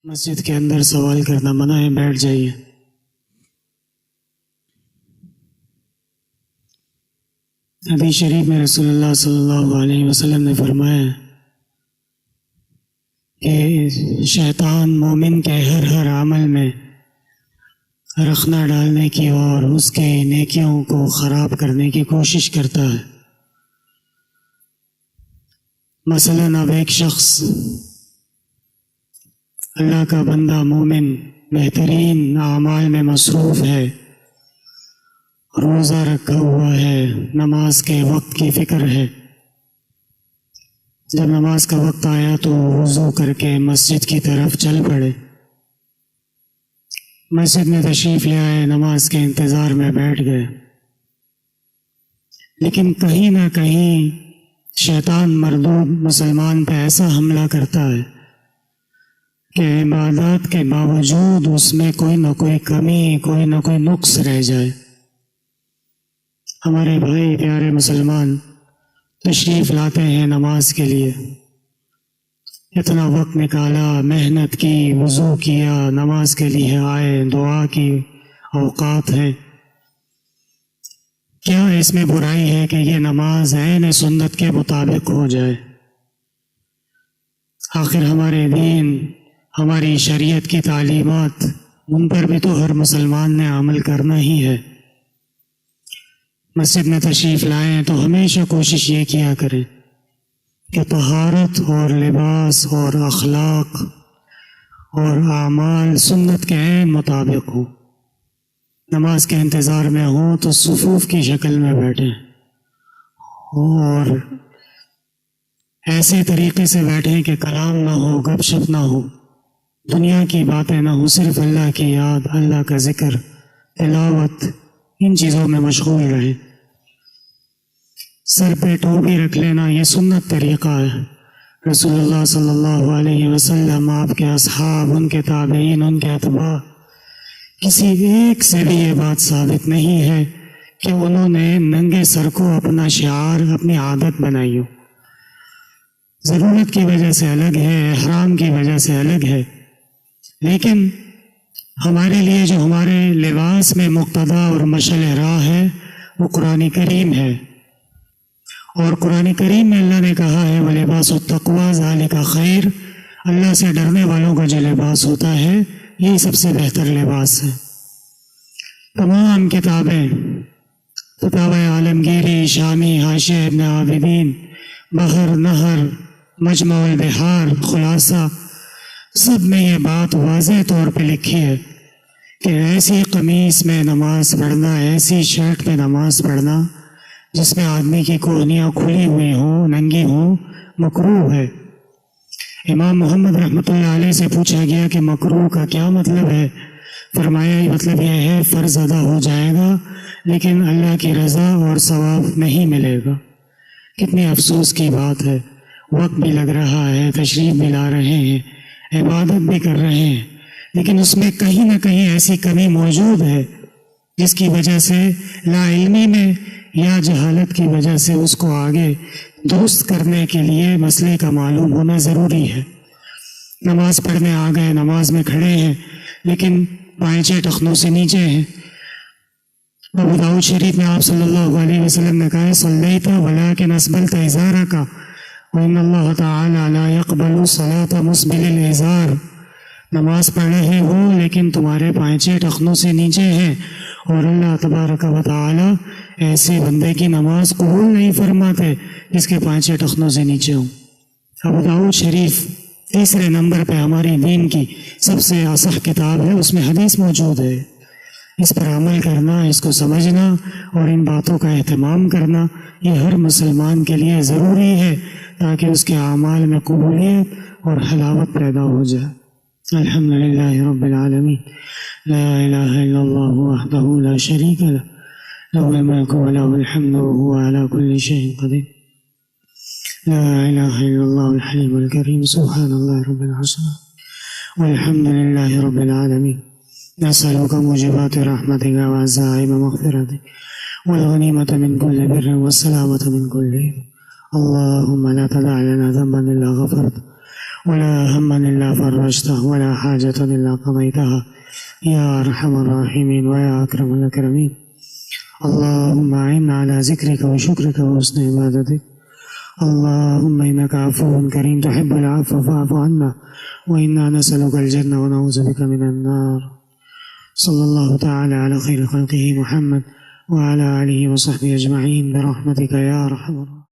مسجد کے اندر سوال کرنا منع ہے، بیٹھ جائیے۔ حدیث شریف میں رسول اللہ صلی اللہ علیہ وسلم نے فرمایا کہ شیطان مومن کے ہر عمل میں رخنہ ڈالنے کی اور اس کے نیکیوں کو خراب کرنے کی کوشش کرتا ہے۔ مثلاً اب ایک شخص اللہ کا بندہ مومن بہترین اعمال میں مصروف ہے، روزہ رکھا ہوا ہے، نماز کے وقت کی فکر ہے۔ جب نماز کا وقت آیا تو وضو کر کے مسجد کی طرف چل پڑے، مسجد میں تشریف لے آئے، نماز کے انتظار میں بیٹھ گئے۔ لیکن کہیں نہ کہیں شیطان مردود مسلمان پہ ایسا حملہ کرتا ہے کہ عبادات کے باوجود اس میں کوئی نہ کوئی کمی، کوئی نہ کوئی نقص رہ جائے۔ ہمارے بھائی پیارے مسلمان تشریف لاتے ہیں نماز کے لیے، اتنا وقت نکالا، محنت کی، وضو کیا، نماز کے لیے آئے، دعا کی اوقات ہیں۔ کیا اس میں برائی ہے کہ یہ نماز عین سنت کے مطابق ہو جائے؟ آخر ہمارے دین، ہماری شریعت کی تعلیمات، ان پر بھی تو ہر مسلمان نے عمل کرنا ہی ہے۔ مسجد میں تشریف لائیں تو ہمیشہ کوشش یہ کیا کریں کہ طہارت اور لباس اور اخلاق اور اعمال سنت کے عین مطابق ہوں۔ نماز کے انتظار میں ہوں تو صفوف کی شکل میں بیٹھیں اور ایسے طریقے سے بیٹھیں کہ کلام نہ ہو، گپ شپ نہ ہو، دنیا کی باتیں نہ ہو، صرف اللہ کی یاد، اللہ کا ذکر، تلاوت، ان چیزوں میں مشغول رہیں۔ سر پہ ٹوپی رکھ لینا یہ سنت طریقہ ہے۔ رسول اللہ صلی اللہ علیہ وسلم، آپ کے اصحاب، ان کے تابعین، ان کے اتباع، کسی ایک سے بھی یہ بات ثابت نہیں ہے کہ انہوں نے ننگے سر کو اپنا شعار، اپنی عادت بنائی ہو۔ ضرورت کی وجہ سے الگ ہے، احرام کی وجہ سے الگ ہے، لیکن ہمارے لیے جو ہمارے لباس میں مقتدا اور مشعل راہ ہے وہ قرآن کریم ہے، اور قرآن کریم میں اللہ نے کہا ہے وَلِبَاسُ التَّقْوَىٰ ذَلِكَ خَيْرٌ، اللہ سے ڈرنے والوں کا جو لباس ہوتا ہے یہی سب سے بہتر لباس ہے۔ تمام کتابیں، کتاب عالمگیری، شامی، حاشیہ ابن عابدین، بحر، نہر، مجمع البحار، خلاصہ، سب میں یہ بات واضح طور پہ لکھی ہے کہ ایسی قمیص میں نماز پڑھنا، ایسی شرٹ میں نماز پڑھنا جس میں آدمی کی کوہنیاں کھلی ہوئی ہوں، ننگی ہوں، مکروہ ہے۔ امام محمد رحمۃ اللہ علیہ سے پوچھا گیا کہ مکروہ کا کیا مطلب ہے؟ فرمایا یہ مطلب یہ ہے فرض ادا ہو جائے گا لیکن اللہ کی رضا اور ثواب نہیں ملے گا۔ کتنی افسوس کی بات ہے، وقت بھی لگ رہا ہے، تشریف بھی لا رہے ہیں، عبادت بھی کر رہے ہیں، لیکن اس میں کہیں نہ کہیں ایسی کمی موجود ہے جس کی وجہ سے لا علمی میں یا جہالت کی وجہ سے اس کو آگے درست کرنے کے لیے مسئلے کا معلوم ہونا ضروری ہے۔ نماز پڑھنے آ گئے، نماز میں کھڑے ہیں لیکن پائنچے ٹخنوں سے نیچے ہیں۔ ابو داؤد شریف میں آپ صلی اللہ علیہ وسلم نے کہا ہے صلیت ولکن اسبلت ازارک وان اللہ تعالی لا یقبل صلاۃ مسبل الازار، نماز پڑھ رہے ہو لیکن تمہارے پائنچے ٹخنوں سے نیچے ہیں اور اللہ تبارک و تعالی ایسے بندے کی نماز قبول نہیں فرماتے جس کے پائنچے ٹخنوں سے نیچے ہوں۔ ابو داؤد شریف تیسرے نمبر پہ ہماری دین کی سب سے اصح کتاب ہے، اس میں حدیث موجود ہے۔ اس پر عمل کرنا، اس کو سمجھنا اور ان باتوں کا اہتمام کرنا یہ ہر مسلمان کے لیے ضروری ہے تاکہ اس کے اعمال میں قبولیت اور حلاوت پیدا ہو جائے۔ الحمدللہ رب العالمین، لا الہ الا اللہ وحدہ لا شریک لہ، لہ الملک ولہ الحمد وہو علی کل شیء قدیر، لا الہ الا اللہ الحلیم الکریم، سبحان اللہ رب العرش والحمد للہ رب العالمین، نسألک موجبات رحمتک وعزائم مغفرتک والغنیمة من كل بر والسلامة من كل إثم، اللهم لا تدع لنا ذنبا إلا غفرته ولا هما إلا فرجته ولا حاجة إلا قضيتها يا أرحم الراحمين ويا أكرم الأكرمين. اللهم أعنا على ذكرك وشكرك وحسن عبادتك. اللهم إنك عفو كريم تحب العفو فاعف عنا، وإنا نسألك الجنة ونعوذ بك من النار. صلى الله تعالى على خير خلقه محمد وعلى آله وصحبه أجمعين برحمتك يا أرحم الراحمين.